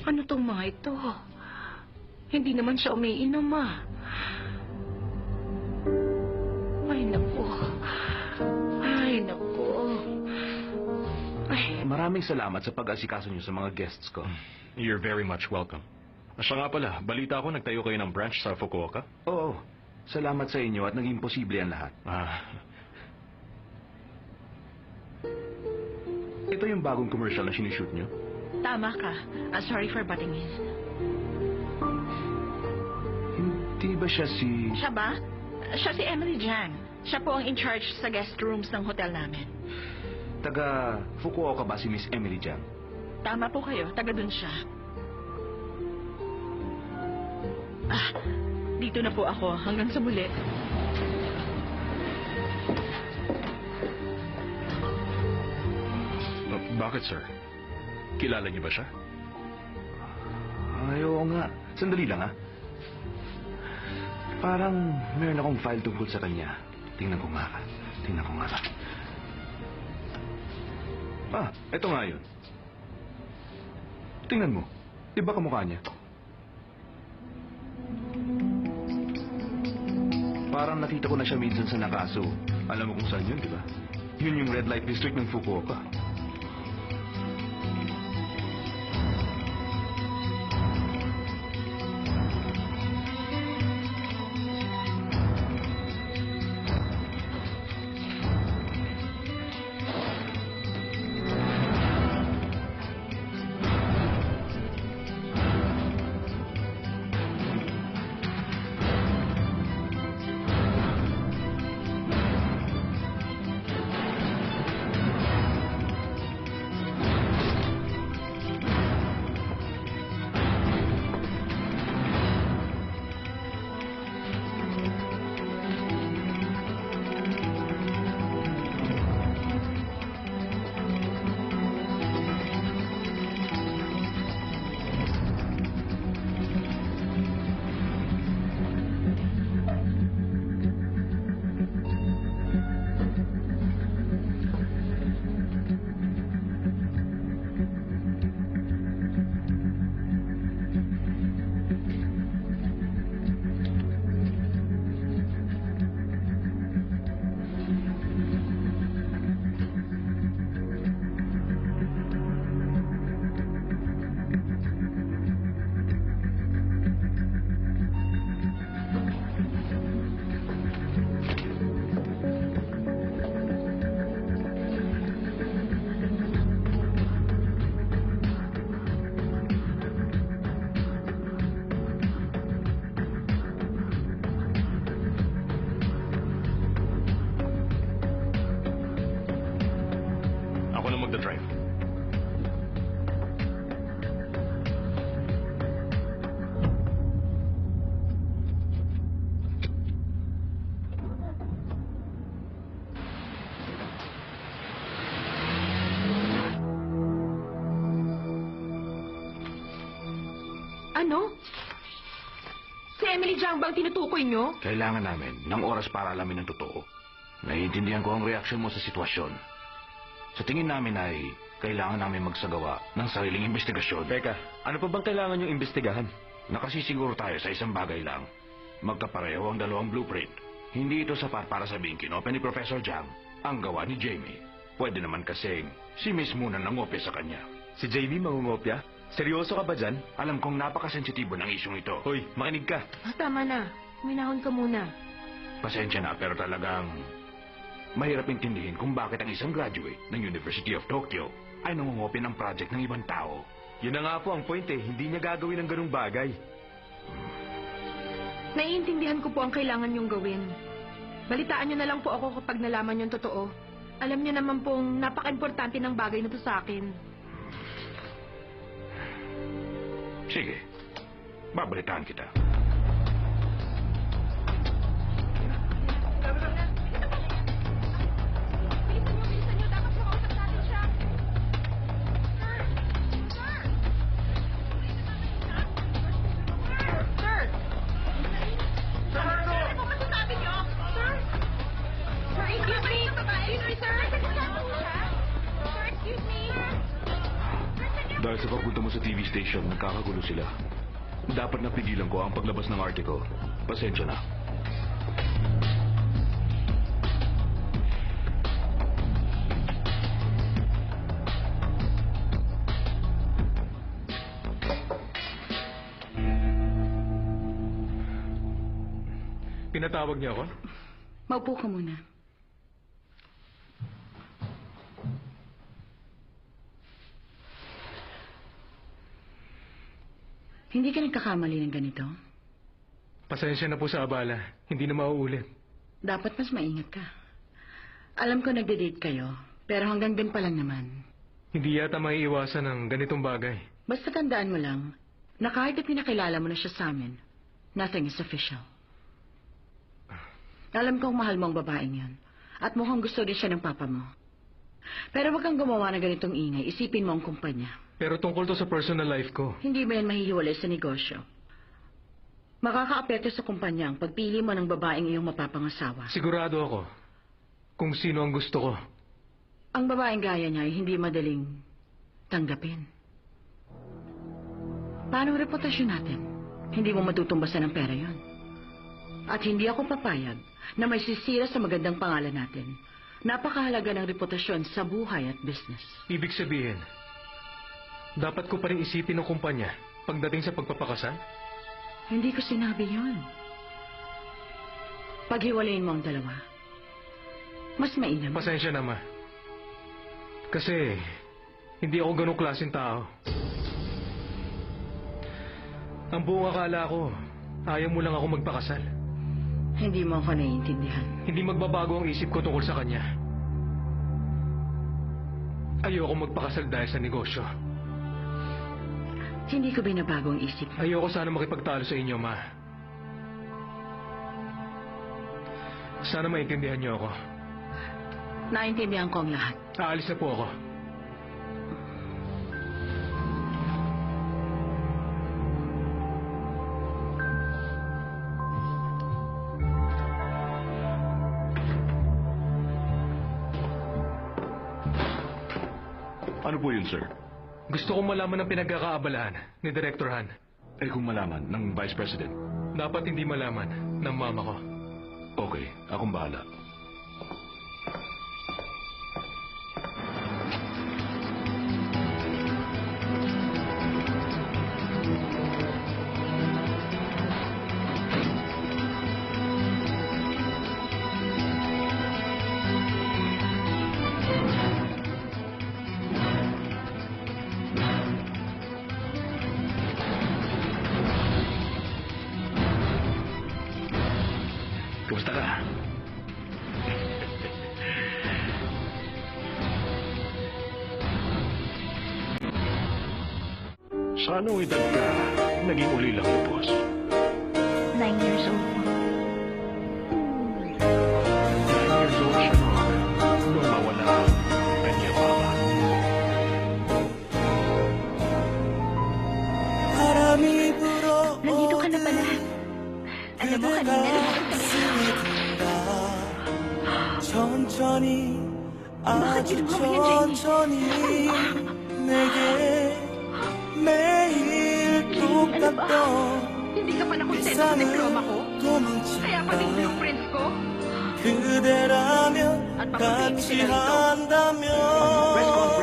Ano tong mga ito? Hindi naman siya umiinom, Ay, naku. Ay, naku. Ay, Maraming salamat sa pag-asikaso niyo sa mga guests ko. You're very much welcome. Siya nga pala, balita ko nagtayo kayo ng branch sa Fukuoka? Oo, salamat sa inyo at naging posible ang lahat. Ito yung bagong commercial na sinushoot niyo? tama ka. Sorry for butting in. Hindi ba siya si... Siya ba? Siya si Emily Jang. Siya po ang in-charge sa guest rooms ng hotel namin. Taga Fukuoka ba si Miss Emily Jang? Tama po kayo. Taga dun siya. Dito na po ako. Hanggang sa muli. Bakit, sir? Kilala niyo ba siya? Ay, oo nga. Sandali lang, Parang meron akong file tungkol sa kanya. Tingnan ko nga. Eto nga yun. Tingnan mo. Di ba kamukha niya? Parang nakita ko na siya minsan sa Nakaso. Alam mo kung saan yun, di ba? Yun yung red light district ng Fukuoka. Ako na magdadrive. Ano? Si Emily Jang bang tinutukoy nyo? Kailangan namin ng oras para alamin ang totoo. Naiintindihan ko ang reaksyon mo sa sitwasyon. Sa tingin namin ay kailangan namin magsagawa ng sariling investigasyon. Teka, ano pa bang kailangan yung imbestigahan? Nakasisiguro tayo sa isang bagay lang. Magkapareho ang dalawang blueprint. Hindi ito sapat para sabihin kinope ni Professor Jang ang gawa ni Jamie. Pwede naman kasing si Miss Muna nangopya sa kanya. Si Jamie mangungopya? Seryoso ka ba dyan? Alam kong napakasensitibo ng isyong ito. Hoy, makinig ka. Tama na. Minahon ka muna. Pasensya na pero talagang mahirap intindihin kung bakit ang isang graduate ng University of Tokyo ay nangungopya ng project ng ibang tao. Yun na nga po ang point Hindi niya gagawin ng ganung bagay. Naiintindihan ko po ang kailangan niyong gawin. Balitaan niyo na lang po ako kapag nalaman yung totoo. Alam niyo naman pong napaka-importante ng bagay na to sa akin. Sige, babalitaan kita. Dahil sa pagpunta mo sa TV police station, nagkakagulo sila. Dapat napigilan ko ang paglabas ng article. Pasensya na. Pinatawag niyo ako? Maupo ka muna. Hindi ka nagkakamali ng ganito? Pasensya na po sa abala. Hindi na mauulit. Dapat mas maingat ka. Alam ko nagde-date kayo, pero hanggang dun pa lang naman. Hindi yata maiiwasan ng ganitong bagay. Basta tandaan mo lang na kahit na pinakilala mo na siya sa amin, nothing is official. Alam kong mahal mo ang babaeng yan. At mukhang gusto din siya ng papa mo. Pero wag kang gumawa ng ganitong ingay. Isipin mo ang kumpanya. Pero tungkol to sa personal life ko. Hindi mo yan mahihiwalay sa negosyo. Makakaapekto sa kumpanya ang pagpili mo ng babaeng iyong mapapangasawa. Sigurado ako kung sino ang gusto ko. Ang babaeng gaya niya ay hindi madaling tanggapin. Paano ang reputasyon natin? Hindi mo matutumbasan ng pera yon. At hindi ako papayag na may sisira sa magandang pangalan natin. Napakahalaga ng reputasyon sa buhay at business. Ibig sabihin, dapat ko pa rin isipin ng kumpanya pagdating sa pagpapakasal? Hindi ko sinabi yon. Paghiwalayin mo ang dalawa. Mas mainam. Pasensya na, Ma. Kasi, hindi ako ganong klaseng tao. Ang buong akala ko, ayaw mo lang ako magpakasal. Hindi mo ako naiintindihan. Hindi magbabago ang isip ko tungkol sa kanya. Ayoko magpakasal dahil sa negosyo. Hindi ko binabago ang isip mo. Ayoko sana makipagtalo sa inyo, Ma. Sana maintindihan niyo ako. Naintindihan ko ang lahat. Aalis na po ako. Ano po yun, sir? Gusto kong malaman ang pinagkakaabalahan ni Director Han. Eh kung malaman ng Vice President. Dapat hindi malaman ng mama ko. Okay, akong bahala. Kumusta ka? Sa anong edad ka naging ulilang lupos? 9 years old po. 9 years old siya nung mawala ang kanyang mama. Nandito ka na pala. Alam mo, kanina lumabas 천천히 아주 Bakit ginawa mo yan, 천천히 내게 매일 똑같던 Hindi ka pa nakonsento sa diploma ko? 도망치 Kaya pati blueprints ko? 그대라면 At papatingin 같이 sila rito. 한다면 Press conference